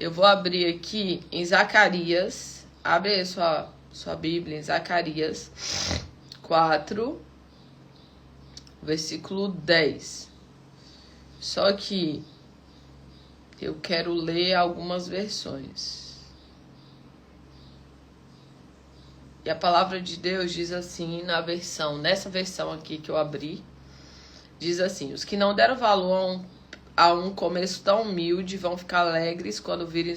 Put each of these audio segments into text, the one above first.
Eu vou abrir aqui em Zacarias. Abre aí sua Bíblia em Zacarias 4, versículo 10. Só que eu quero ler algumas versões. E a palavra de Deus diz assim nessa versão aqui que eu abri, diz assim: os que não deram valor a um começo tão humilde vão ficar alegres quando virem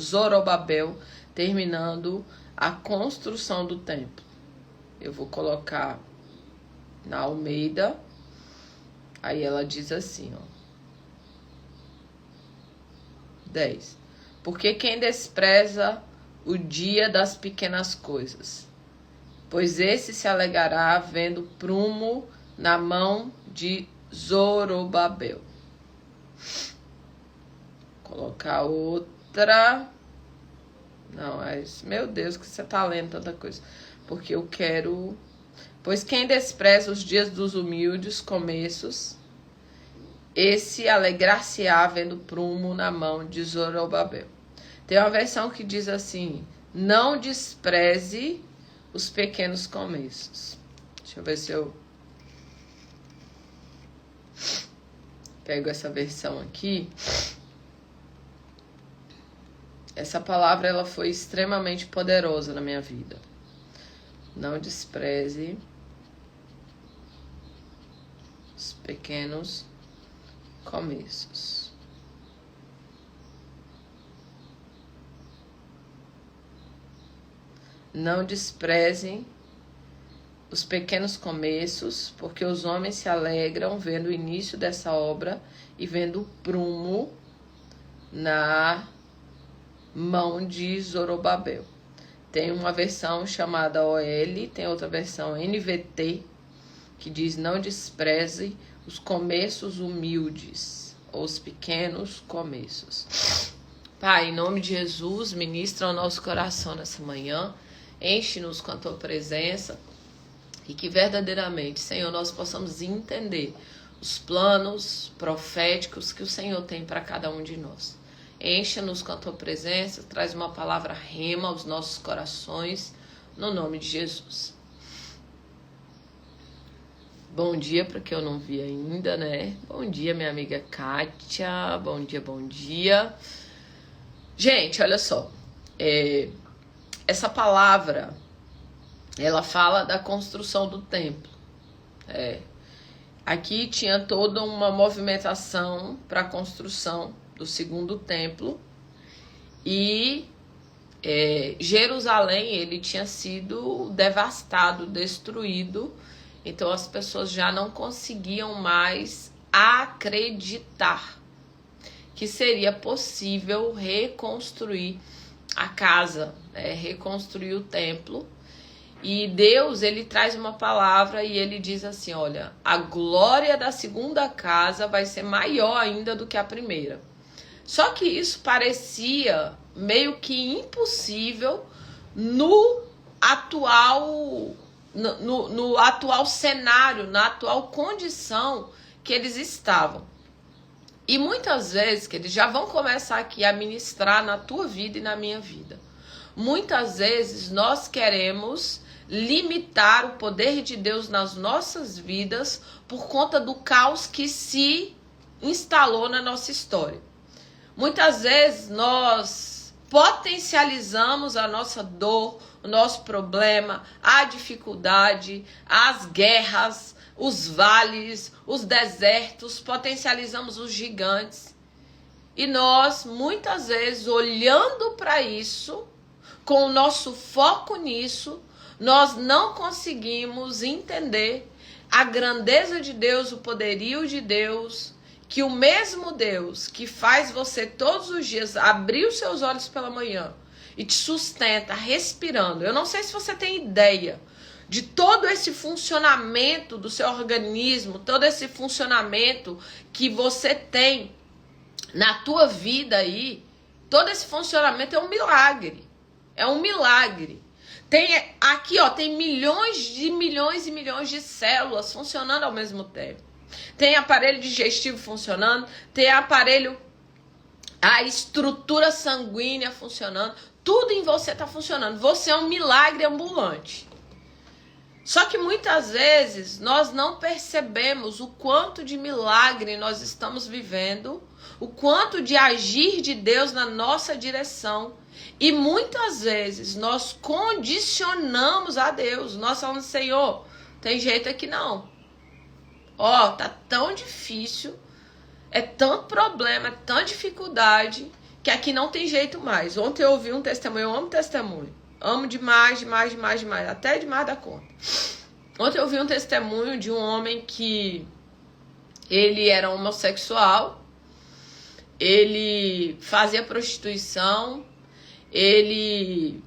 Zorobabel terminando a construção do templo. Eu vou colocar na Almeida. Aí ela diz assim, ó. 10. Porque quem despreza o dia das pequenas coisas, pois esse se alegrará vendo prumo na mão de Zorobabel. Colocar outra. Não, meu Deus, que você tá lendo tanta coisa. Porque eu quero. Pois quem despreza os dias dos humildes começos, esse alegrar-se-á vendo prumo na mão de Zorobabel. Tem uma versão que diz assim: não despreze os pequenos começos. Deixa eu ver se eu pego essa versão aqui. Essa palavra ela foi extremamente poderosa na minha vida. Não despreze os pequenos começos. Não desprezem os pequenos começos, porque os homens se alegram vendo o início dessa obra e vendo o prumo na mão de Zorobabel. Tem uma versão chamada OL, tem outra versão NVT, que diz: não despreze os começos humildes, ou os pequenos começos. Pai, em nome de Jesus, ministra o nosso coração nessa manhã, enche-nos com a tua presença e que verdadeiramente, Senhor, nós possamos entender os planos proféticos que o Senhor tem para cada um de nós. Encha-nos com a tua presença, traz uma palavra rema aos nossos corações, no nome de Jesus. Bom dia para que eu não vi ainda, né? Bom dia, minha amiga Kátia. Bom dia, bom dia. Gente, olha só. Essa palavra, ela fala da construção do templo. Aqui tinha toda uma movimentação para a construção do segundo templo. E Jerusalém, ele tinha sido devastado, destruído. Então as pessoas já não conseguiam mais acreditar que seria possível reconstruir a casa, reconstruir o templo. E Deus, ele traz uma palavra e ele diz assim: olha, a glória da segunda casa vai ser maior ainda do que a primeira. Só que isso parecia meio que impossível no atual cenário, na atual condição que eles estavam. E muitas vezes, que eles já vão começar aqui a ministrar na tua vida e na minha vida. Muitas vezes nós queremos limitar o poder de Deus nas nossas vidas por conta do caos que se instalou na nossa história. Muitas vezes nós potencializamos a nossa dor, o nosso problema, a dificuldade, as guerras, os vales, os desertos, potencializamos os gigantes. E nós, muitas vezes, olhando para isso, com o nosso foco nisso, nós não conseguimos entender a grandeza de Deus, o poderio de Deus, que o mesmo Deus que faz você todos os dias abrir os seus olhos pela manhã e te sustenta respirando. Eu não sei se você tem ideia de todo esse funcionamento do seu organismo, todo esse funcionamento que você tem na tua vida aí. Todo esse funcionamento é um milagre. É um milagre. Tem aqui, ó, tem milhões e milhões de células funcionando ao mesmo tempo. Tem aparelho digestivo funcionando, tem aparelho a estrutura sanguínea funcionando, tudo em você está funcionando. Você é um milagre ambulante. Só que muitas vezes nós não percebemos o quanto de milagre nós estamos vivendo, o quanto de agir de Deus na nossa direção. E muitas vezes nós condicionamos a Deus. Nós falamos, Senhor, tem jeito aqui não. Ó, tá tão difícil, é tanto problema, é tanta dificuldade, que aqui não tem jeito mais. Ontem eu ouvi um testemunho, eu amo testemunho. Amo demais, até demais da conta. Ontem eu vi um testemunho de um homem que ele era homossexual, ele fazia prostituição, ele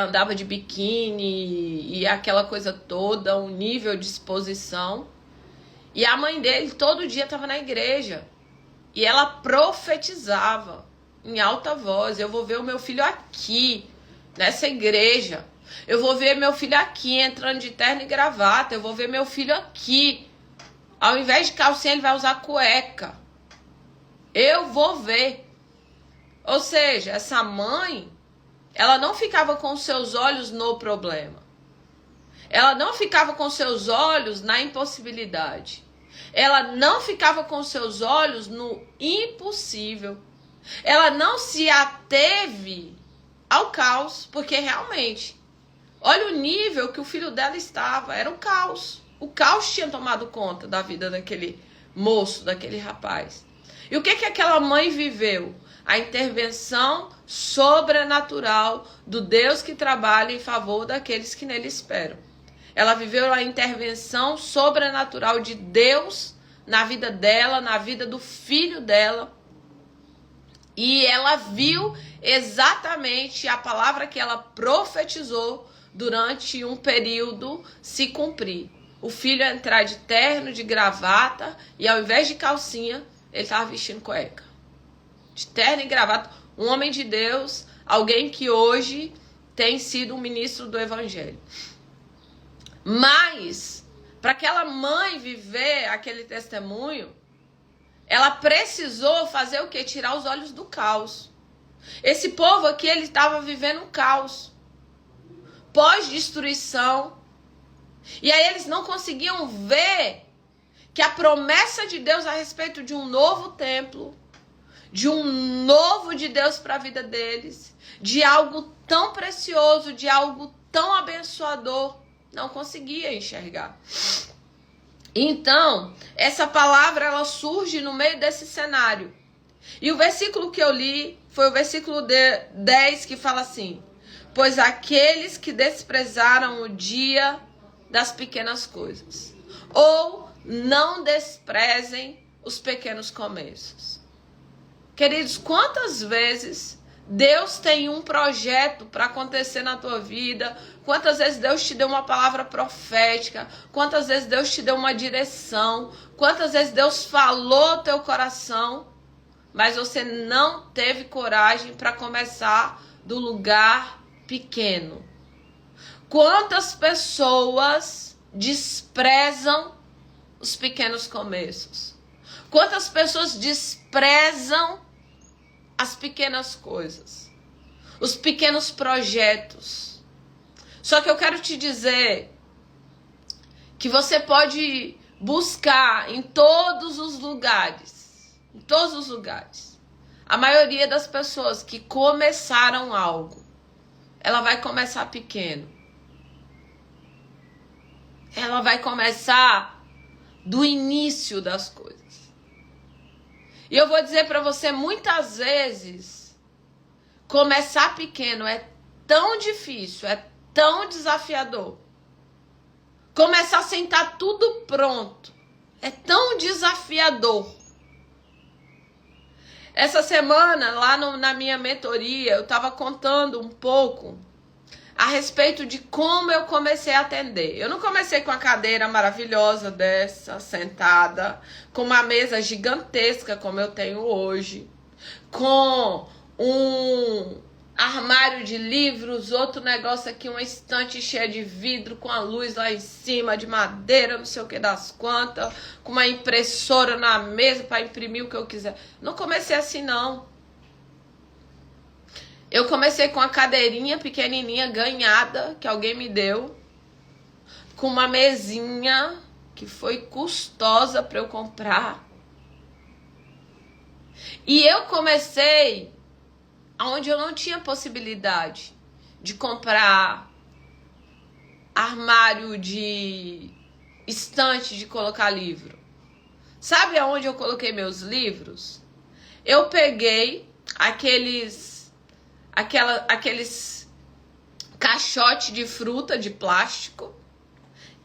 andava de biquíni e aquela coisa toda, um nível de exposição. E a mãe dele todo dia estava na igreja e ela profetizava em alta voz, eu vou ver o meu filho aqui, nessa igreja. Eu vou ver meu filho aqui entrando de terno e gravata. Eu vou ver meu filho aqui. Ao invés de calcinha, ele vai usar cueca. Eu vou ver. Ou seja, essa mãe, ela não ficava com os seus olhos no problema. Ela não ficava com os seus olhos na impossibilidade. Ela não ficava com os seus olhos no impossível. Ela não se ateve ao caos, porque realmente, olha o nível que o filho dela estava, era um caos. O caos tinha tomado conta da vida daquele moço, daquele rapaz. E o que aquela mãe viveu? A intervenção sobrenatural do Deus que trabalha em favor daqueles que nele esperam. Ela viveu a intervenção sobrenatural de Deus na vida dela, na vida do filho dela. E ela viu exatamente a palavra que ela profetizou durante um período se cumprir. O filho entrar de terno, de gravata, e ao invés de calcinha, ele estava vestindo cueca. De terno e gravata. Um homem de Deus, alguém que hoje tem sido um ministro do evangelho. Mas, para aquela mãe viver aquele testemunho, ela precisou fazer o quê? Tirar os olhos do caos. Esse povo aqui, ele estava vivendo um caos. Pós-destruição. E aí eles não conseguiam ver que a promessa de Deus a respeito de um novo templo, de um novo de Deus para a vida deles, de algo tão precioso, de algo tão abençoador, não conseguia enxergar. Então, essa palavra ela surge no meio desse cenário. E o versículo que eu li foi o versículo 10 que fala assim: pois aqueles que desprezaram o dia das pequenas coisas, ou não desprezem os pequenos começos. Queridos, quantas vezes Deus tem um projeto para acontecer na tua vida? Quantas vezes Deus te deu uma palavra profética? Quantas vezes Deus te deu uma direção? Quantas vezes Deus falou teu coração, mas você não teve coragem para começar do lugar pequeno? Quantas pessoas desprezam os pequenos começos? Quantas pessoas desprezam as pequenas coisas, os pequenos projetos? Só que eu quero te dizer que você pode buscar em todos os lugares, A maioria das pessoas que começaram algo, ela vai começar pequeno. Ela vai começar do início das coisas. E eu vou dizer para você, muitas vezes, começar pequeno é tão difícil, é tão desafiador. Começar sem estar tudo pronto é tão desafiador. Essa semana, lá na minha mentoria, eu estava contando um pouco a respeito de como eu comecei a atender. Eu não comecei com a cadeira maravilhosa dessa, sentada, com uma mesa gigantesca como eu tenho hoje, com um armário de livros, outro negócio aqui, uma estante cheia de vidro, com a luz lá em cima, de madeira, não sei o que das quantas, com uma impressora na mesa para imprimir o que eu quiser. Não comecei assim, não. Eu comecei com a cadeirinha pequenininha ganhada que alguém me deu, com uma mesinha que foi custosa para eu comprar. E eu comecei onde eu não tinha possibilidade de comprar armário de estante de colocar livro. Sabe aonde eu coloquei meus livros? Eu peguei aqueles caixote de fruta de plástico.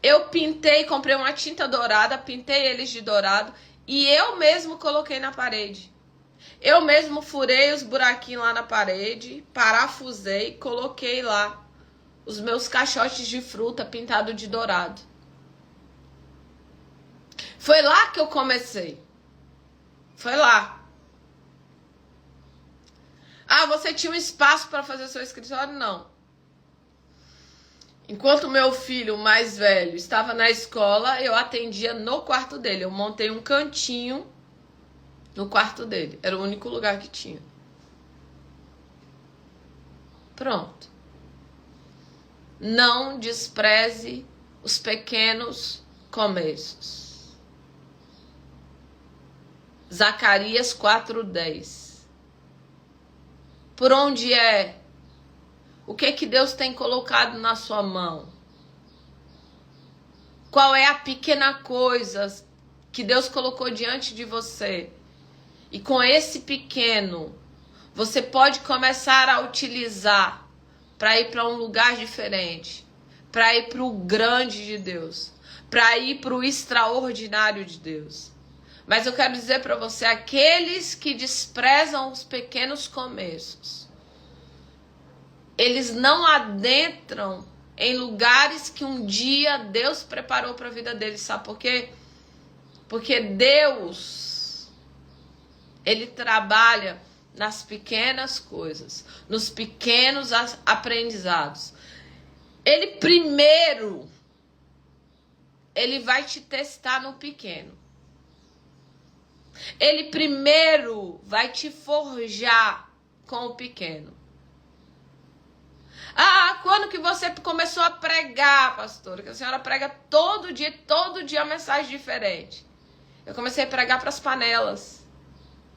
Eu pintei, comprei uma tinta dourada, pintei eles de dourado e eu mesmo coloquei na parede. Eu mesmo furei os buraquinhos lá na parede, parafusei, coloquei lá os meus caixotes de fruta pintado de dourado. Foi lá que eu comecei. Foi lá. Ah, você tinha um espaço para fazer seu escritório? Não. Enquanto meu filho mais velho estava na escola, eu atendia no quarto dele. Eu montei um cantinho no quarto dele. Era o único lugar que tinha. Pronto. Não despreze os pequenos começos. Zacarias 4:10. Por onde é? O que Deus tem colocado na sua mão? Qual é a pequena coisa que Deus colocou diante de você? E com esse pequeno, você pode começar a utilizar para ir para um lugar diferente, para ir para o grande de Deus, para ir para o extraordinário de Deus. Mas eu quero dizer para você, aqueles que desprezam os pequenos começos, eles não adentram em lugares que um dia Deus preparou para a vida deles. Sabe por quê? Porque Deus, Ele trabalha nas pequenas coisas, nos pequenos aprendizados. Ele vai te testar no pequeno. Ele primeiro vai te forjar com o pequeno. Ah, quando que você começou a pregar, pastora? Que a senhora prega todo dia uma mensagem diferente. Eu comecei a pregar para as panelas,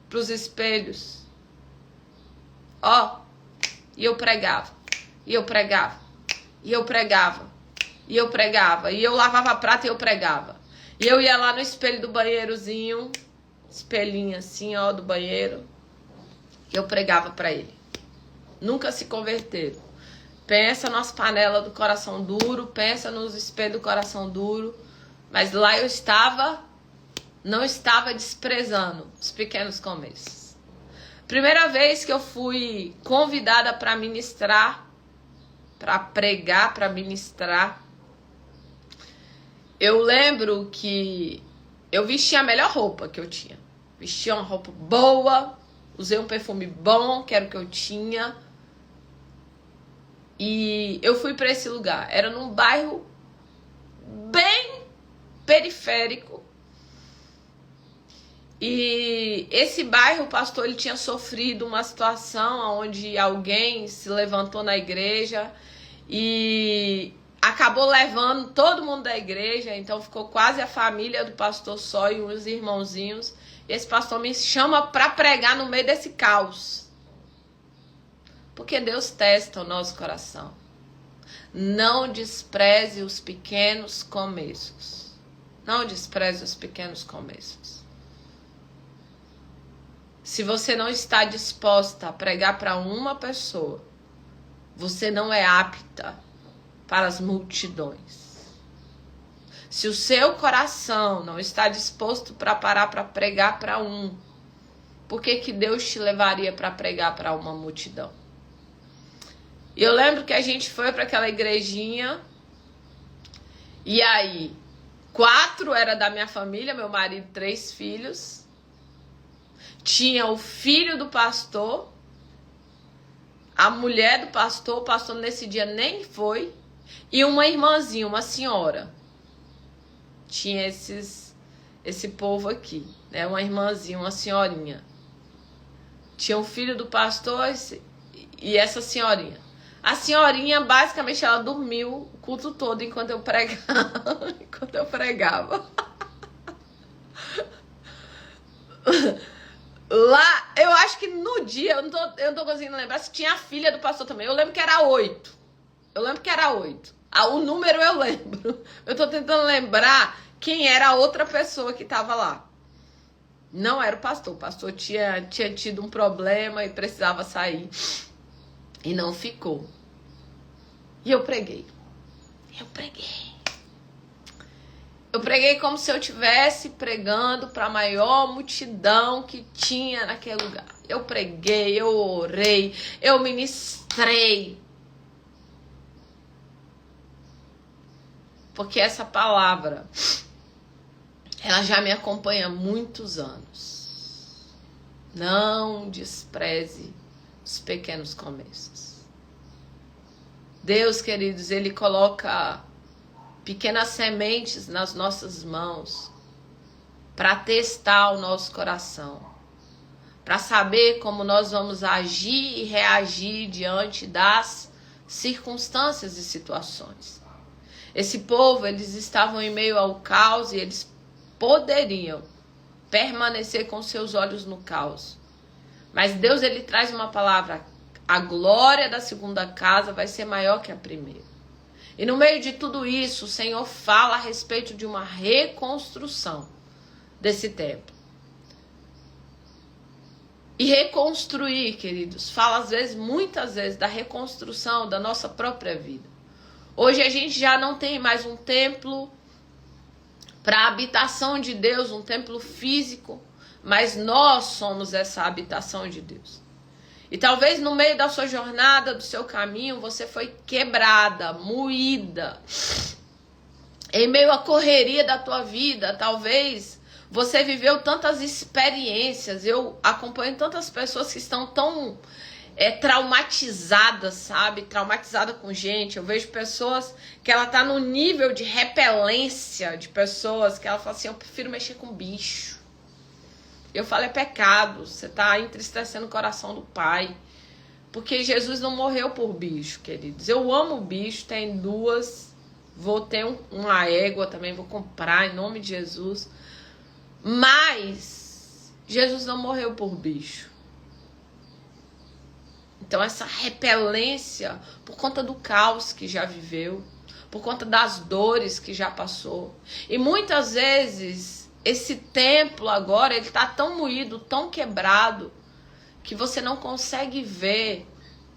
para os espelhos. Ó, e eu pregava, e eu pregava, e eu pregava, e eu pregava, e eu lavava a prata e eu pregava. E eu ia lá no espelho do banheirozinho, espelhinho assim, ó, do banheiro, e eu pregava para ele. Nunca se converteram. Pensa nas panelas do coração duro, pensa nos espelhos do coração duro, mas lá eu não estava desprezando os pequenos começos. Primeira vez que eu fui convidada para ministrar, para pregar, para ministrar, eu lembro que eu vestia a melhor roupa que eu tinha. Vestia uma roupa boa, usei um perfume bom, que era o que eu tinha. E eu fui para esse lugar. Era num bairro bem periférico. E esse bairro, o pastor, ele tinha sofrido uma situação onde alguém se levantou na igreja e acabou levando todo mundo da igreja. Então ficou quase a família do pastor só e uns irmãozinhos. E esse pastor me chama para pregar no meio desse caos. Porque Deus testa o nosso coração. Não despreze os pequenos começos. Não despreze os pequenos começos. Se você não está disposta a pregar para uma pessoa, você não é apta para as multidões. Se o seu coração não está disposto para parar para pregar para um, por que Deus te levaria para pregar para uma multidão? E eu lembro que a gente foi para aquela igrejinha. E aí, 4 era da minha família, meu marido, 3 filhos. Tinha o filho do pastor, a mulher do pastor, o pastor nesse dia nem foi, e uma irmãzinha, uma senhora. Tinha esse povo aqui, né? Uma irmãzinha, uma senhorinha. Tinha o filho do pastor e essa senhorinha. A senhorinha, basicamente, ela dormiu o culto todo enquanto eu pregava. Enquanto eu pregava. Lá, eu acho que no dia, eu não tô conseguindo lembrar se tinha a filha do pastor também. Eu lembro que era 8. O número eu lembro. Eu tô tentando lembrar quem era a outra pessoa que tava lá. Não era o pastor. O pastor tinha tido um problema e precisava sair. E não ficou. E eu preguei. Eu preguei como se eu estivesse pregando para a maior multidão que tinha naquele lugar. Eu preguei, eu orei, eu ministrei. Porque essa palavra, ela já me acompanha há muitos anos. Não despreze os pequenos começos. Deus, queridos, Ele coloca pequenas sementes nas nossas mãos para testar o nosso coração, para saber como nós vamos agir e reagir diante das circunstâncias e situações. Esse povo, eles estavam em meio ao caos e eles poderiam permanecer com seus olhos no caos. Mas Deus, Ele traz uma palavra: a glória da segunda casa vai ser maior que a primeira. E no meio de tudo isso, o Senhor fala a respeito de uma reconstrução desse templo. E reconstruir, queridos, fala às vezes, muitas vezes, da reconstrução da nossa própria vida. Hoje a gente já não tem mais um templo para a habitação de Deus, um templo físico, mas nós somos essa habitação de Deus. E talvez no meio da sua jornada, do seu caminho, você foi quebrada, moída. Em meio à correria da tua vida, talvez você viveu tantas experiências. Eu acompanho tantas pessoas que estão tão traumatizadas, sabe? Traumatizada com gente. Eu vejo pessoas que ela tá no nível de repelência de pessoas que ela fala assim: eu prefiro mexer com bicho. Eu falo, é pecado, você está entristecendo o coração do Pai. Porque Jesus não morreu por bicho, queridos. Eu amo bicho, tem 2. Vou ter uma égua também, vou comprar em nome de Jesus. Mas Jesus não morreu por bicho. Então essa repelência, por conta do caos que já viveu, por conta das dores que já passou. E muitas vezes esse templo agora, ele está tão moído, tão quebrado, que você não consegue ver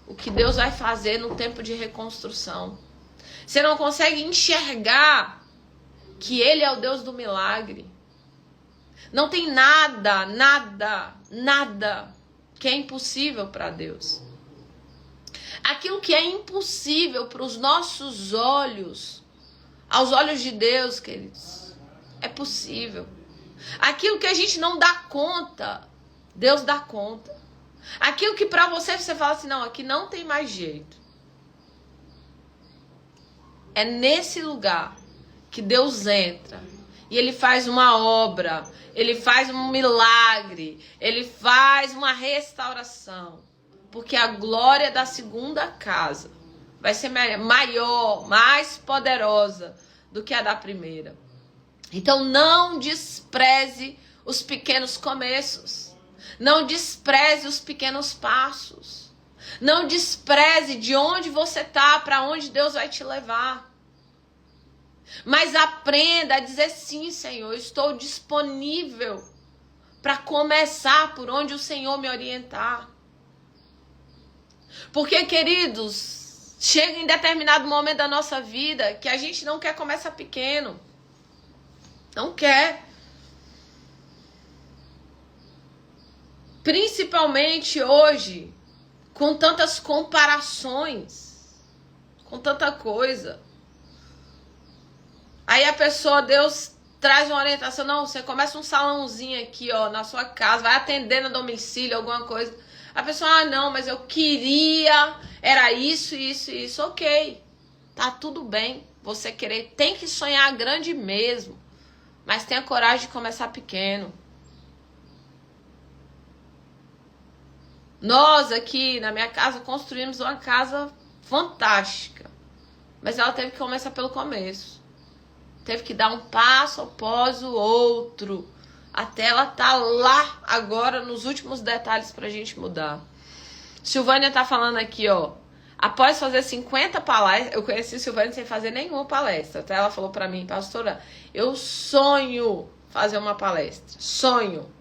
o que Deus vai fazer no tempo de reconstrução. Você não consegue enxergar que Ele é o Deus do milagre. Não tem nada que é impossível para Deus. Aquilo que é impossível para os nossos olhos, aos olhos de Deus, queridos, é possível. Aquilo que a gente não dá conta, Deus dá conta. Aquilo que para você fala assim: não, aqui não tem mais jeito. É nesse lugar que Deus entra e Ele faz uma obra, Ele faz um milagre, Ele faz uma restauração. Porque a glória da segunda casa vai ser maior, mais poderosa do que a da primeira. Então não despreze os pequenos começos. Não despreze os pequenos passos. Não despreze de onde você está, para onde Deus vai te levar. Mas aprenda a dizer: sim, Senhor, estou disponível para começar por onde o Senhor me orientar. Porque, queridos, chega em determinado momento da nossa vida que a gente não quer começar pequeno. Não quer. Principalmente hoje, com tantas comparações, com tanta coisa. Aí a pessoa, Deus traz uma orientação: não, você começa um salãozinho aqui, ó, na sua casa, vai atender no domicílio, alguma coisa. A pessoa: ah, não, mas eu queria, era isso. Ok, tá tudo bem, você querer, tem que sonhar grande mesmo. Mas tenha coragem de começar pequeno. Nós aqui na minha casa construímos uma casa fantástica. Mas ela teve que começar pelo começo. Teve que dar um passo após o outro. Até ela tá lá agora nos últimos detalhes pra gente mudar. Silvânia tá falando aqui, ó. Após fazer 50 palestras, eu conheci Silvânia sem fazer nenhuma palestra. Até ela falou pra mim, pastora, eu sonho fazer uma palestra. Sonho.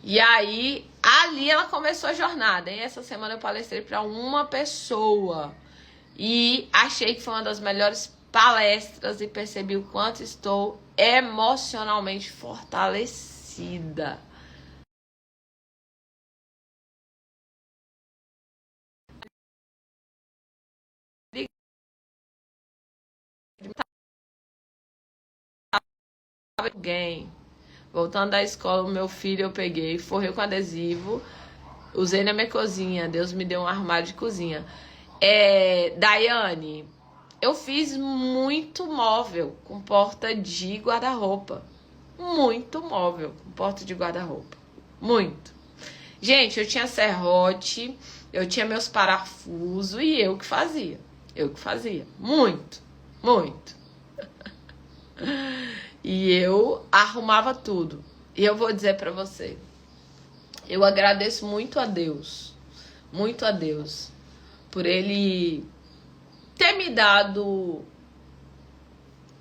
E aí, ali ela começou a jornada. E essa semana eu palestrei pra uma pessoa. E achei que foi uma das melhores palestras e percebi o quanto estou emocionalmente fortalecida. Alguém. Voltando da escola, o meu filho eu peguei, forrei com adesivo, usei na minha cozinha. Deus me deu um armário de cozinha. Daiane, eu fiz muito móvel com porta de guarda-roupa. Muito móvel com porta de guarda-roupa. Muito. Gente, eu tinha serrote, eu tinha meus parafusos e eu que fazia. Eu que fazia. Muito, muito. E eu arrumava tudo. E eu vou dizer pra você, eu agradeço muito a Deus, por Ele ter me dado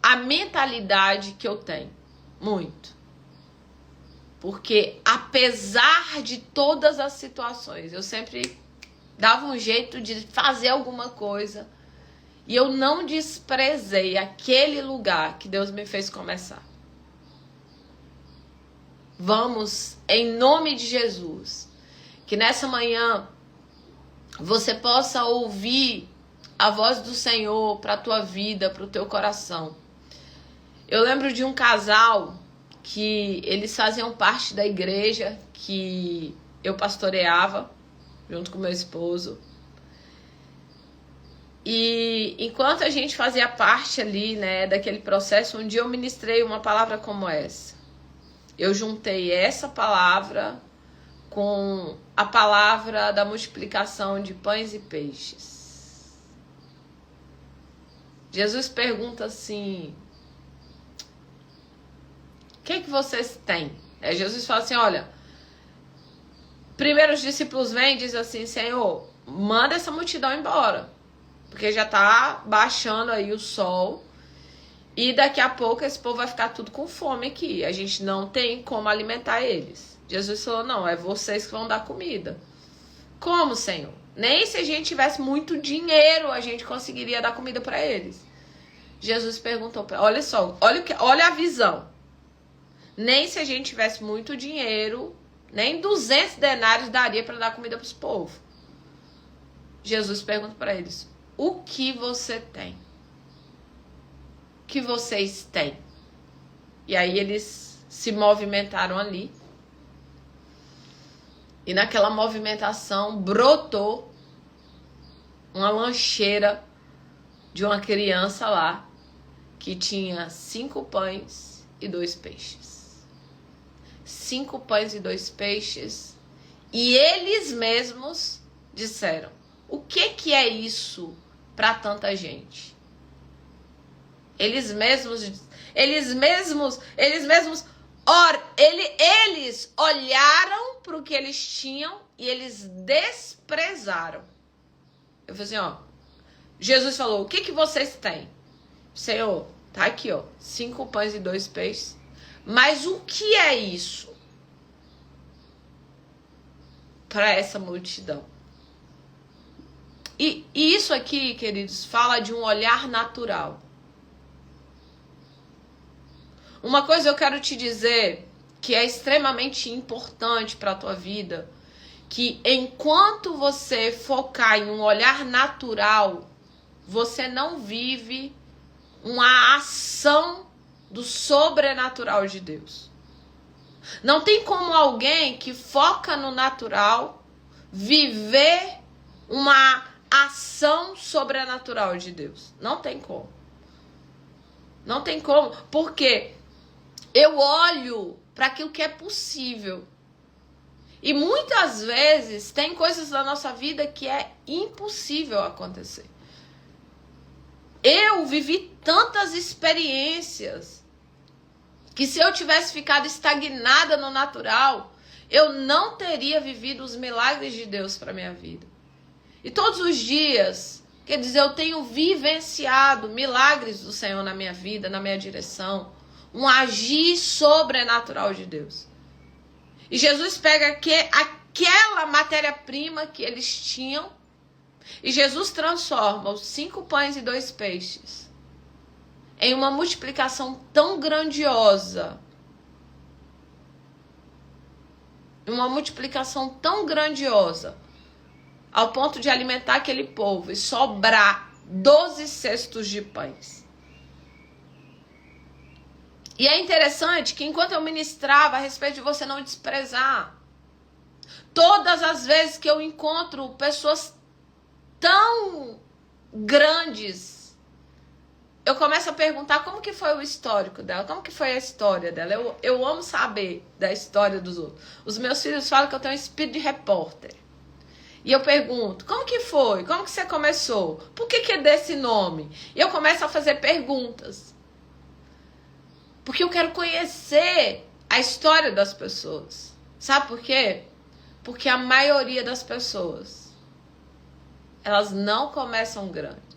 a mentalidade que eu tenho. Muito. Porque apesar de todas as situações, eu sempre dava um jeito de fazer alguma coisa. E eu não desprezei aquele lugar que Deus me fez começar. Vamos, em nome de Jesus, que nessa manhã você possa ouvir a voz do Senhor para a tua vida, para o teu coração. Eu lembro de um casal que eles faziam parte da igreja que eu pastoreava, junto com meu esposo. E enquanto a gente fazia parte ali, né, daquele processo, um dia eu ministrei uma palavra como essa. Eu juntei essa palavra com a palavra da multiplicação de pães e peixes. Jesus pergunta assim, o que vocês têm? Jesus fala assim, olha, primeiro os discípulos vêm e dizem assim, Senhor, manda essa multidão embora. Porque já tá baixando aí o sol. E daqui a pouco esse povo vai ficar tudo com fome aqui. A gente não tem como alimentar eles. Jesus falou, não, é vocês que vão dar comida. Como, Senhor? Nem se a gente tivesse muito dinheiro, a gente conseguiria dar comida para eles. Jesus perguntou, olha só, olha a visão. Nem se a gente tivesse muito dinheiro, nem 200 denários daria para dar comida para os povos. Jesus pergunta para eles, o que você tem? O que vocês têm? E aí eles se movimentaram ali. E naquela movimentação brotou uma lancheira de uma criança lá que tinha 5 pães e 2 peixes. 5 pães e 2 peixes. E eles mesmos disseram, o que é isso para tanta gente? Eles olharam para o que eles tinham e eles desprezaram. Eu falei assim, ó, Jesus falou, o que vocês têm? Senhor, tá aqui, ó, 5 pães e 2 peixes. Mas o que é isso para essa multidão? E isso aqui, queridos, fala de um olhar natural. Uma coisa eu quero te dizer que é extremamente importante para a tua vida, que enquanto você focar em um olhar natural, você não vive uma ação do sobrenatural de Deus. Não tem como alguém que foca no natural viver uma ação sobrenatural de Deus. Não tem como. Não tem como, porque eu olho para aquilo que é possível. E muitas vezes tem coisas na nossa vida que é impossível acontecer. Eu vivi tantas experiências que se eu tivesse ficado estagnada no natural, eu não teria vivido os milagres de Deus para minha vida. E todos os dias, quer dizer, eu tenho vivenciado milagres do Senhor na minha vida, na minha direção, um agir sobrenatural de Deus. E Jesus pega aquela matéria-prima que eles tinham e Jesus transforma os 5 pães e 2 peixes em uma multiplicação tão grandiosa. Uma multiplicação tão grandiosa ao ponto de alimentar aquele povo e sobrar 12 cestos de pães. E é interessante que enquanto eu ministrava a respeito de você não desprezar, todas as vezes que eu encontro pessoas tão grandes, eu começo a perguntar como que foi o histórico dela, como que foi a história dela. Eu amo saber da história dos outros. Os meus filhos falam que eu tenho um espírito de repórter. E eu pergunto, como que foi? Como que você começou? Por que é desse nome? E eu começo a fazer perguntas. Porque eu quero conhecer a história das pessoas. Sabe por quê? Porque a maioria das pessoas, elas não começam grandes.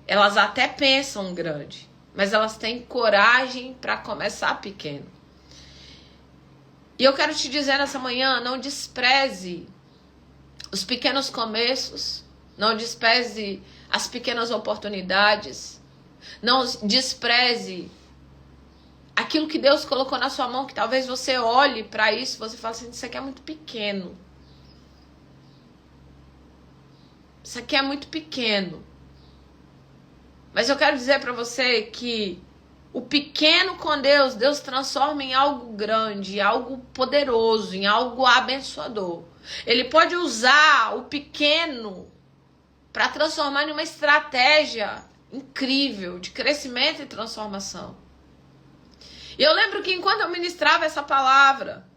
Elas até pensam grande, mas elas têm coragem para começar pequeno. E eu quero te dizer nessa manhã, não despreze os pequenos começos, não despreze as pequenas oportunidades, não despreze aquilo que Deus colocou na sua mão, que talvez você olhe para isso e você fale assim, isso aqui é muito pequeno. Isso aqui é muito pequeno. Mas eu quero dizer para você que o pequeno com Deus, Deus transforma em algo grande, em algo poderoso, em algo abençoador. Ele pode usar o pequeno para transformar em uma estratégia incrível de crescimento e transformação. E eu lembro que enquanto eu ministrava essa palavra,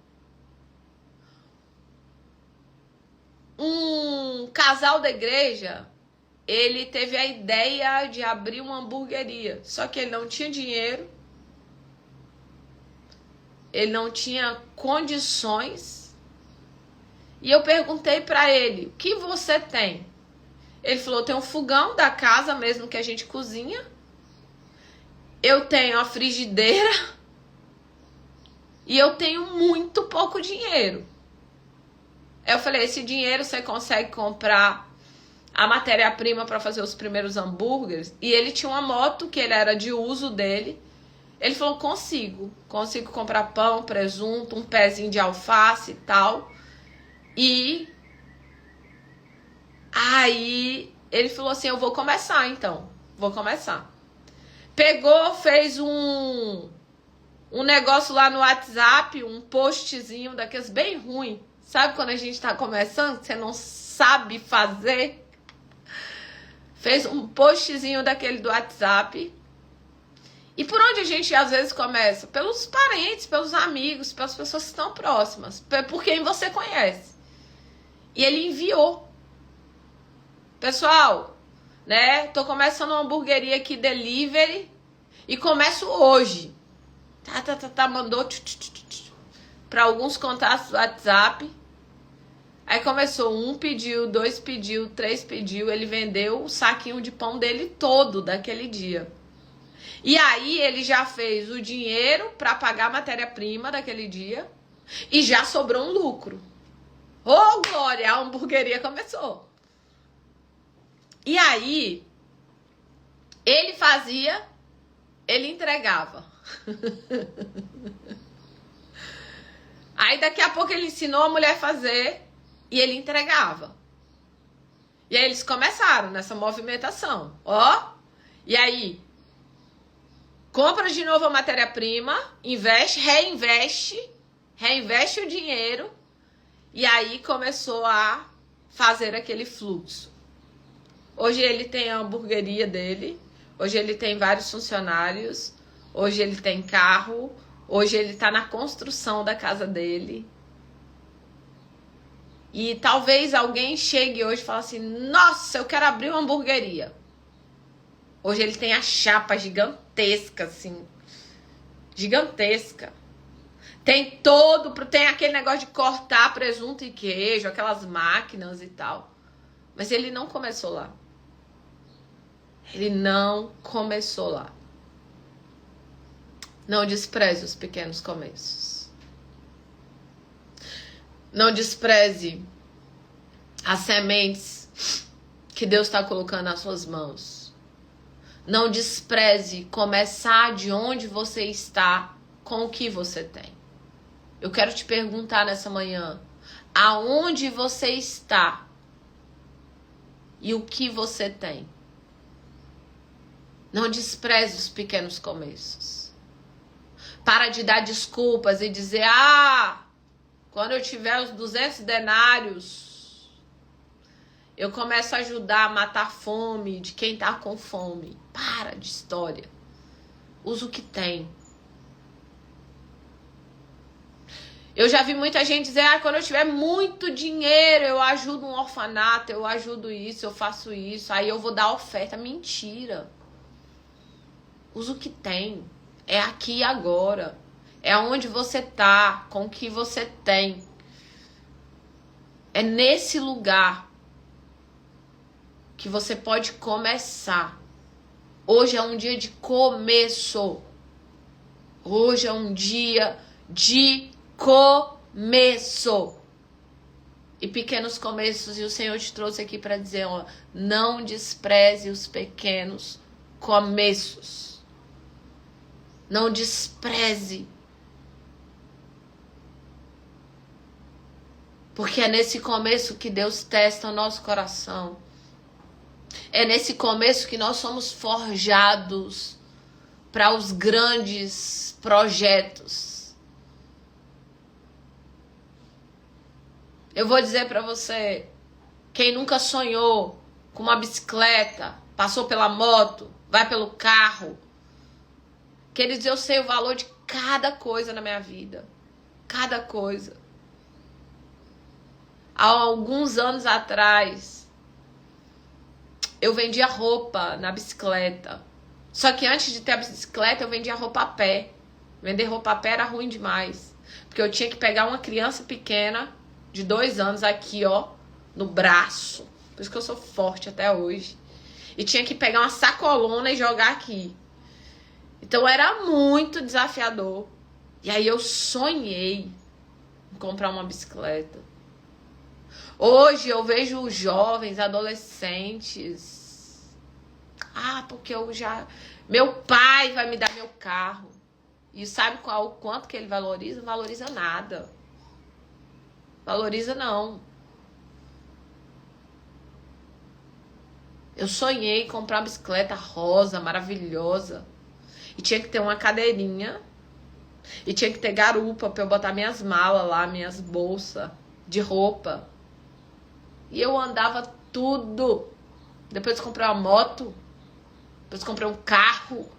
um casal da igreja, ele teve a ideia de abrir uma hamburgueria. Só que ele não tinha dinheiro, ele não tinha condições. E eu perguntei para ele, o que você tem? Ele falou, tem um fogão da casa mesmo que a gente cozinha. Eu tenho a frigideira. E eu tenho muito pouco dinheiro. Eu falei, esse dinheiro você consegue comprar a matéria-prima para fazer os primeiros hambúrgueres? E ele tinha uma moto que ele era de uso dele. Ele falou, consigo comprar pão, presunto, um pezinho de alface e tal. E aí ele falou assim, eu vou começar então, vou começar. Pegou, fez um negócio lá no WhatsApp, um postzinho daqueles bem ruim. Sabe quando a gente tá começando, você não sabe fazer? Fez um postzinho daquele do WhatsApp. E por onde a gente às vezes começa? Pelos parentes, pelos amigos, pelas pessoas que estão próximas, por quem você conhece. E ele enviou. Pessoal, né? Tô começando uma hamburgueria aqui, delivery, e começo hoje. Mandou para alguns contatos do WhatsApp. Aí começou, 1 pediu, 2 pediu, 3 pediu. Ele vendeu o saquinho de pão dele todo daquele dia. E aí ele já fez o dinheiro para pagar a matéria-prima daquele dia. E já sobrou um lucro. Ô, glória, a hamburgueria começou. E aí, ele fazia, ele entregava. Aí daqui a pouco ele ensinou a mulher a fazer e ele entregava. E aí eles começaram nessa movimentação, ó. E aí, compra de novo a matéria-prima, investe, reinveste o dinheiro. E aí começou a fazer aquele fluxo. Hoje ele tem a hamburgueria dele, hoje ele tem vários funcionários, hoje ele tem carro, hoje ele está na construção da casa dele. E talvez alguém chegue hoje e fale assim, nossa, eu quero abrir uma hamburgueria. Hoje ele tem a chapa gigantesca, assim. Gigantesca. Tem aquele negócio de cortar presunto e queijo, aquelas máquinas e tal. Mas ele não começou lá. Ele não começou lá. Não despreze os pequenos começos. Não despreze as sementes que Deus está colocando nas suas mãos. Não despreze começar de onde você está com o que você tem. Eu quero te perguntar nessa manhã, aonde você está e o que você tem? Não despreze os pequenos começos. Para de dar desculpas e dizer, quando eu tiver os 200 denários, eu começo a ajudar a matar a fome de quem tá com fome. Para de história. Usa o que tem. Eu já vi muita gente dizer, quando eu tiver muito dinheiro, eu ajudo um orfanato, eu ajudo isso, eu faço isso, aí eu vou dar oferta. Mentira. Usa o que tem. É aqui e agora. É onde você tá, com o que você tem. É nesse lugar que você pode começar. Hoje é um dia de começo. Hoje é um dia de começo. E pequenos começos, e o Senhor te trouxe aqui para dizer, não despreze os pequenos começos. Não despreze. Porque é nesse começo que Deus testa o nosso coração. É nesse começo que nós somos forjados para os grandes projetos. Eu vou dizer para você, quem nunca sonhou com uma bicicleta, passou pela moto, vai pelo carro. Queridos, eu sei o valor de cada coisa na minha vida. Cada coisa. Há alguns anos atrás, eu vendia roupa na bicicleta. Só que antes de ter a bicicleta, eu vendia roupa a pé. Vender roupa a pé era ruim demais. Porque eu tinha que pegar uma criança pequena, de 2 anos, aqui, no braço. Por isso que eu sou forte até hoje. E tinha que pegar uma sacolona e jogar aqui. Então era muito desafiador. E aí eu sonhei em comprar uma bicicleta. Hoje eu vejo jovens, adolescentes. Porque meu pai vai me dar meu carro. E sabe o quanto que ele valoriza? Não valoriza nada. Valoriza não. Eu sonhei em comprar uma bicicleta rosa, maravilhosa. E tinha que ter uma cadeirinha. E tinha que ter garupa pra eu botar minhas malas lá, minhas bolsas de roupa. E eu andava tudo. Depois comprei uma moto. Depois comprei um carro.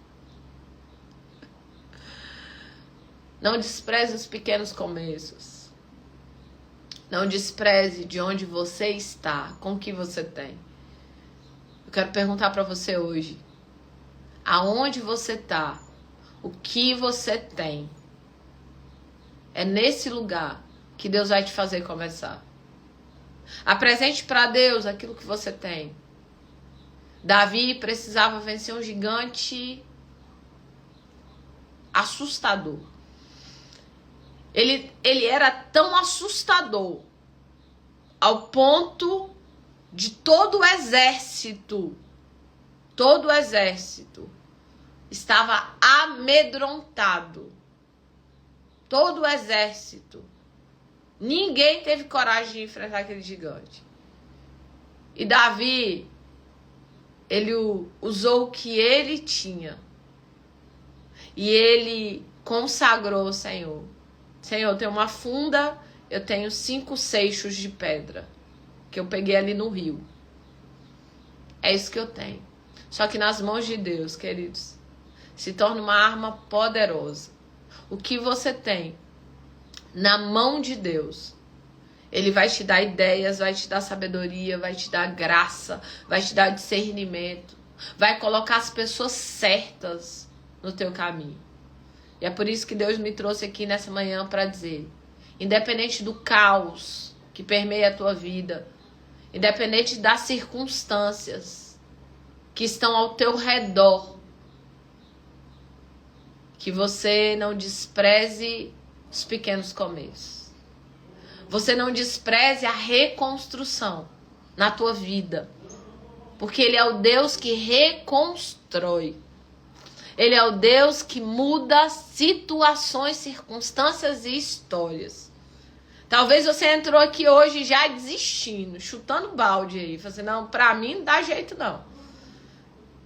Não despreze os pequenos começos. Não despreze de onde você está, com o que você tem. Eu quero perguntar para você hoje. Aonde você está? O que você tem? É nesse lugar que Deus vai te fazer começar. Apresente para Deus aquilo que você tem. Davi precisava vencer um gigante assustador. Ele era tão assustador ao ponto de todo o exército estava amedrontado. Todo o exército. Ninguém teve coragem de enfrentar aquele gigante. E Davi, ele usou o que ele tinha. E ele consagrou o Senhor. Senhor, eu tenho uma funda, eu tenho 5 seixos de pedra. Que eu peguei ali no rio. É isso que eu tenho. Só que nas mãos de Deus, queridos, se torna uma arma poderosa. O que você tem na mão de Deus, Ele vai te dar ideias, vai te dar sabedoria, vai te dar graça, vai te dar discernimento, vai colocar as pessoas certas no teu caminho. E é por isso que Deus me trouxe aqui nessa manhã para dizer, independente do caos que permeia a tua vida, independente das circunstâncias que estão ao teu redor, que você não despreze os pequenos começos. Você não despreze a reconstrução na tua vida. Porque Ele é o Deus que reconstrói. Ele é o Deus que muda situações, circunstâncias e histórias. Talvez você entrou aqui hoje já desistindo, chutando balde aí. Falando assim, não, pra mim não dá jeito não.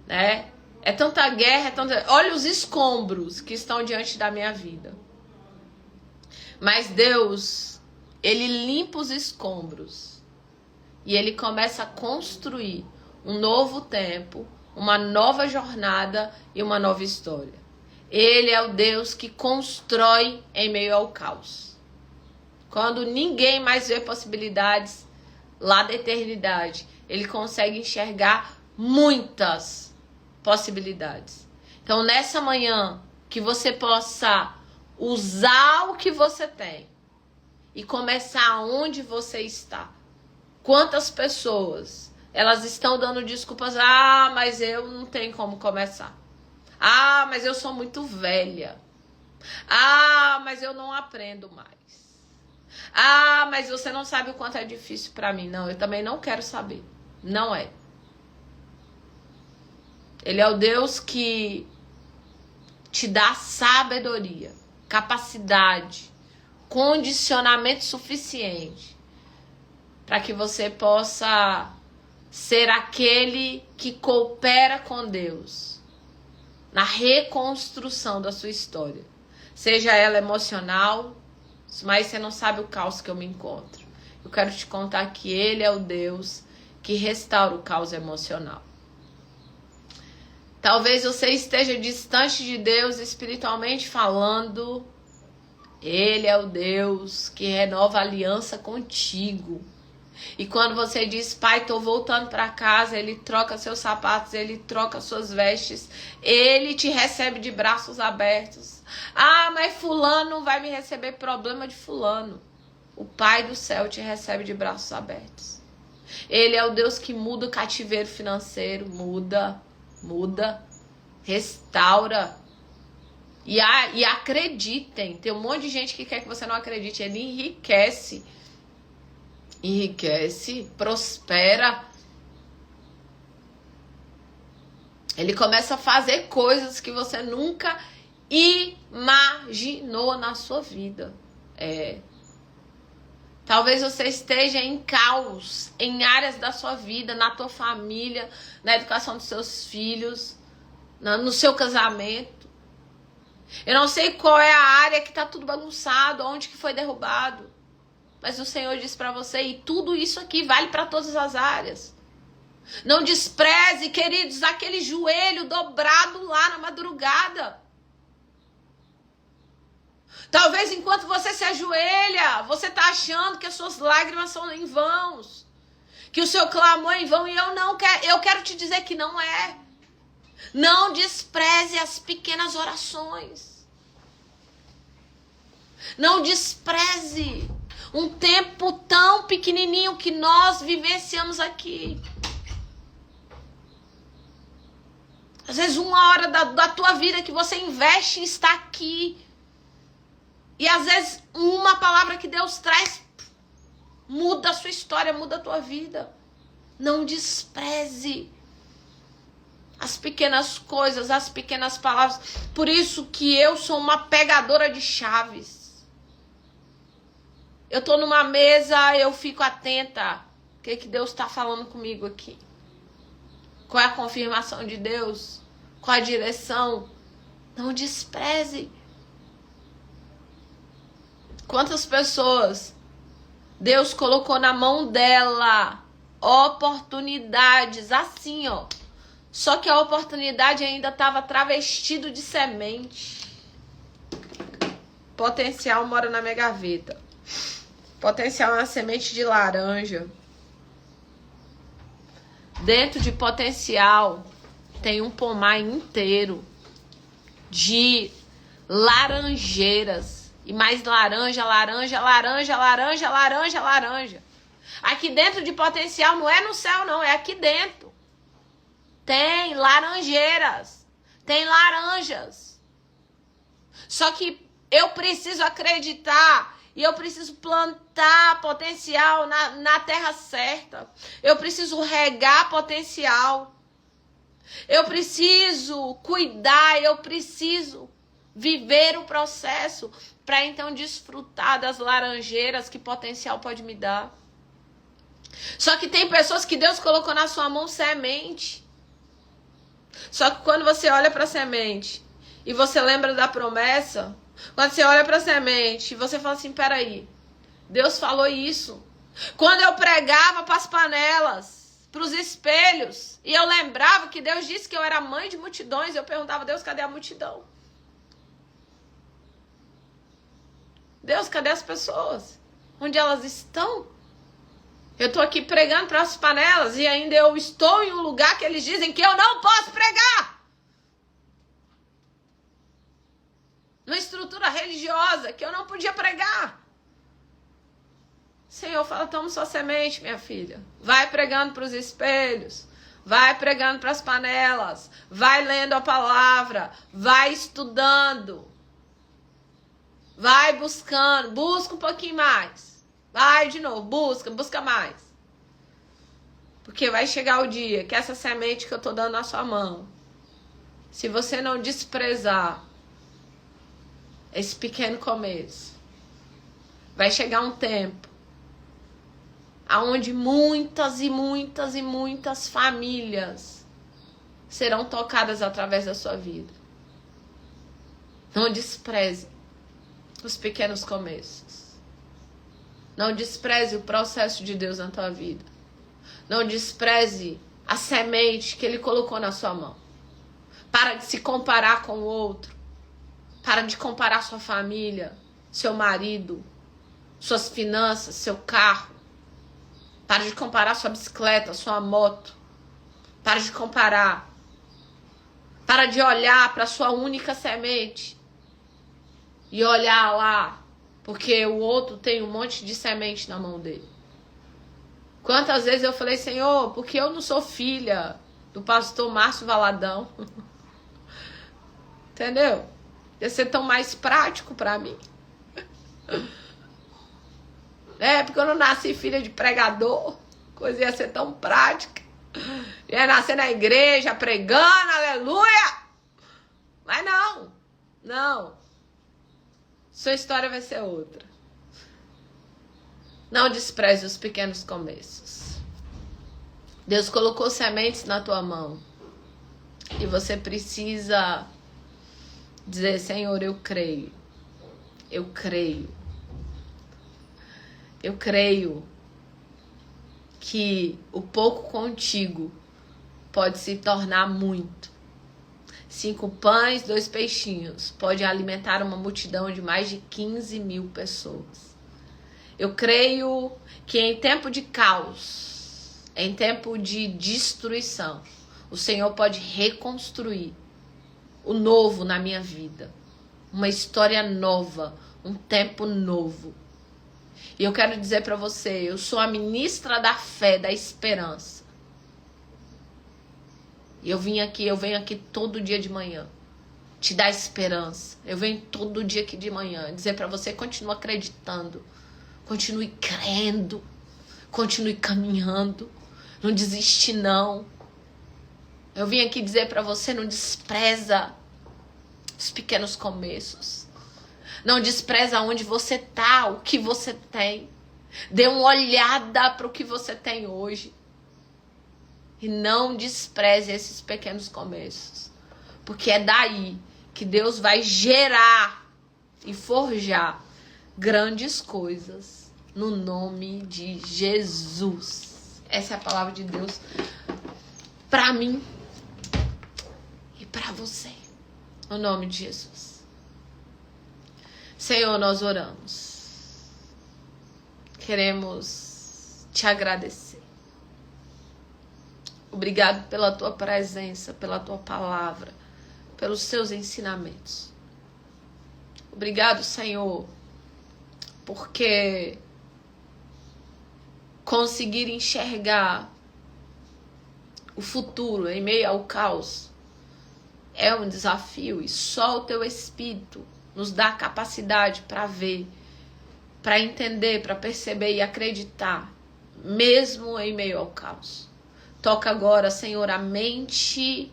Né? É tanta guerra, é tanta... Olha os escombros que estão diante da minha vida. Mas Deus, Ele limpa os escombros. E Ele começa a construir um novo tempo, uma nova jornada e uma nova história. Ele é o Deus que constrói em meio ao caos. Quando ninguém mais vê possibilidades lá da eternidade, Ele consegue enxergar muitas possibilidades. Então, nessa manhã, que você possa usar o que você tem e começar onde você está. Quantas pessoas, elas estão dando desculpas, mas eu não tenho como começar. Mas eu sou muito velha. Mas eu não aprendo mais. Mas você não sabe o quanto é difícil para mim. Não, eu também não quero saber. Não é. Ele é o Deus que te dá sabedoria, capacidade, condicionamento suficiente para que você possa ser aquele que coopera com Deus na reconstrução da sua história. Seja ela emocional, mas você não sabe o caos que eu me encontro. Eu quero te contar que Ele é o Deus que restaura o caos emocional. Talvez você esteja distante de Deus espiritualmente falando. Ele é o Deus que renova a aliança contigo. E quando você diz, pai, estou voltando para casa, Ele troca seus sapatos, Ele troca suas vestes, Ele te recebe de braços abertos. Mas fulano não vai me receber, problema de fulano. O Pai do céu te recebe de braços abertos. Ele é o Deus que muda o cativeiro financeiro, muda, restaura. E acreditem, tem um monte de gente que quer que você não acredite, Ele enriquece, prospera. Ele começa a fazer coisas que você nunca imaginou na sua vida. Talvez você esteja em caos em áreas da sua vida, na tua família, na educação dos seus filhos, no seu casamento. Eu não sei qual é a área que está tudo bagunçado, onde que foi derrubado. Mas o Senhor diz para você, e tudo isso aqui vale para todas as áreas. Não despreze, queridos, aquele joelho dobrado lá na madrugada. Talvez enquanto você se ajoelha, você está achando que as suas lágrimas são em vão, que o seu clamor é em vão, e eu quero te dizer que não é. Não despreze as pequenas orações. Não despreze um tempo tão pequenininho que nós vivenciamos aqui. Às vezes 1 hora da tua vida que você investe em estar aqui. E às vezes uma palavra que Deus traz muda a sua história, muda a tua vida. Não despreze as pequenas coisas, as pequenas palavras. Por isso que eu sou uma pegadora de chaves. Eu tô numa mesa, eu fico atenta. O que Deus está falando comigo aqui? Qual é a confirmação de Deus? Qual a direção? Não despreze. Quantas pessoas Deus colocou na mão dela oportunidades assim, ó. Só que a oportunidade ainda estava travestido de semente. Potencial mora na minha gaveta. Potencial é uma semente de laranja. Dentro de potencial tem um pomar inteiro de laranjeiras. E mais laranja, laranja, laranja, laranja, laranja, laranja. Aqui dentro de potencial não é no céu não, é aqui dentro. Tem laranjeiras. Tem laranjas. Só que eu preciso acreditar e eu preciso plantar potencial na terra certa. Eu preciso regar potencial. Eu preciso cuidar, eu preciso viver o processo para então desfrutar das laranjeiras que potencial pode me dar. Só que tem pessoas que Deus colocou na sua mão semente. Só que quando você olha para a semente e você lembra da promessa, quando você olha para a semente e você fala assim, peraí, Deus falou isso. Quando eu pregava para as panelas, para os espelhos, e eu lembrava que Deus disse que eu era mãe de multidões, eu perguntava, Deus, cadê a multidão? Deus, cadê as pessoas? Onde elas estão? Eu estou aqui pregando para as panelas e ainda eu estou em um lugar que eles dizem que eu não posso pregar. Numa estrutura religiosa que eu não podia pregar. Senhor, fala, toma sua semente, minha filha. Vai pregando para os espelhos. Vai pregando para as panelas. Vai lendo a palavra. Vai estudando. Vai buscando. Busca um pouquinho mais. Vai de novo. Busca mais. Porque vai chegar o dia que essa semente que eu estou dando na sua mão, se você não desprezar esse pequeno começo, vai chegar um tempo aonde muitas e muitas e muitas famílias serão tocadas através da sua vida. Não despreze os pequenos começos. Não despreze o processo de Deus na tua vida. Não despreze a semente que Ele colocou na sua mão. Para de se comparar com o outro. Para de comparar sua família, seu marido, suas finanças, seu carro. Para de comparar sua bicicleta, sua moto. Para de comparar. Para de olhar para sua única semente. E olhar lá, porque o outro tem um monte de semente na mão dele. Quantas vezes eu falei, Senhor, porque eu não sou filha do pastor Márcio Valadão? Entendeu? Ia ser tão mais prático para mim. Porque eu não nasci filha de pregador. Coisa ia ser tão prática. Ia nascer na igreja, pregando, aleluia. Mas não. Sua história vai ser outra. Não despreze os pequenos começos. Deus colocou sementes na tua mão. E você precisa dizer, Senhor, eu creio. Eu creio. Eu creio que o pouco contigo pode se tornar muito. 5 pães, 2 peixinhos pode alimentar uma multidão de mais de 15 mil pessoas. Eu creio que em tempo de caos, em tempo de destruição, o Senhor pode reconstruir o novo na minha vida. Uma história nova, um tempo novo. E eu quero dizer para você, eu sou a ministra da fé, da esperança. E eu venho aqui todo dia de manhã te dar esperança. Eu venho todo dia aqui de manhã dizer para você, continue acreditando, continue crendo, continue caminhando, não desiste não. Eu vim aqui dizer para você, não despreza os pequenos começos. Não despreza onde você tá, o que você tem. Dê uma olhada para o que você tem hoje. E não despreze esses pequenos começos. Porque é daí que Deus vai gerar e forjar grandes coisas no nome de Jesus. Essa é a palavra de Deus para mim e para você. No nome de Jesus. Senhor, nós oramos. queremos te agradecer. Obrigado pela tua presença, pela tua palavra, pelos seus ensinamentos. Obrigado, Senhor, porque conseguir enxergar o futuro em meio ao caos é um desafio, e só o teu Espírito nos dá a capacidade para ver, para entender, para perceber e acreditar, mesmo em meio ao caos. Toca agora, Senhor, a mente,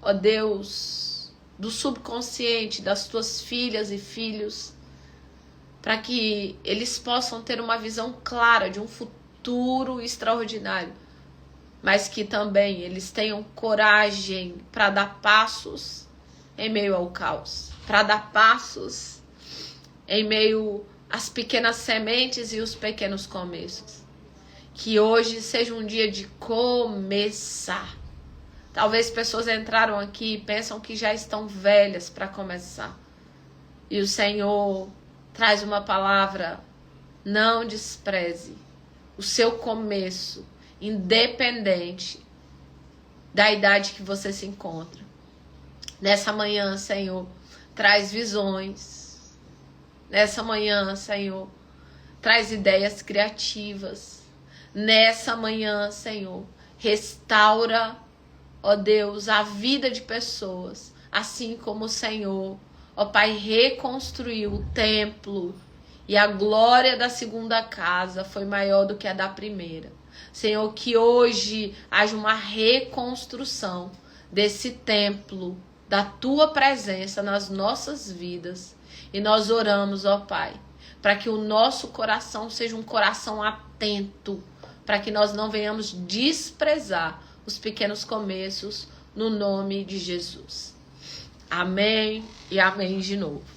ó Deus, do subconsciente das tuas filhas e filhos, para que eles possam ter uma visão clara de um futuro extraordinário, mas que também eles tenham coragem para dar passos em meio ao caos, para dar passos em meio às pequenas sementes e os pequenos começos. Que hoje seja um dia de começar. Talvez pessoas entraram aqui e pensam que já estão velhas para começar. E o Senhor traz uma palavra: não despreze o seu começo, independente da idade que você se encontra. Nessa manhã, Senhor, traz visões. Nessa manhã, Senhor, traz ideias criativas. Nessa manhã, Senhor, restaura, ó Deus, a vida de pessoas, assim como o Senhor, ó Pai, reconstruiu o templo, e a glória da segunda casa foi maior do que a da primeira. Senhor, que hoje haja uma reconstrução desse templo, da tua presença nas nossas vidas. E nós oramos, ó Pai, para que o nosso coração seja um coração atento, para que nós não venhamos desprezar os pequenos começos, no nome de Jesus. Amém e amém de novo.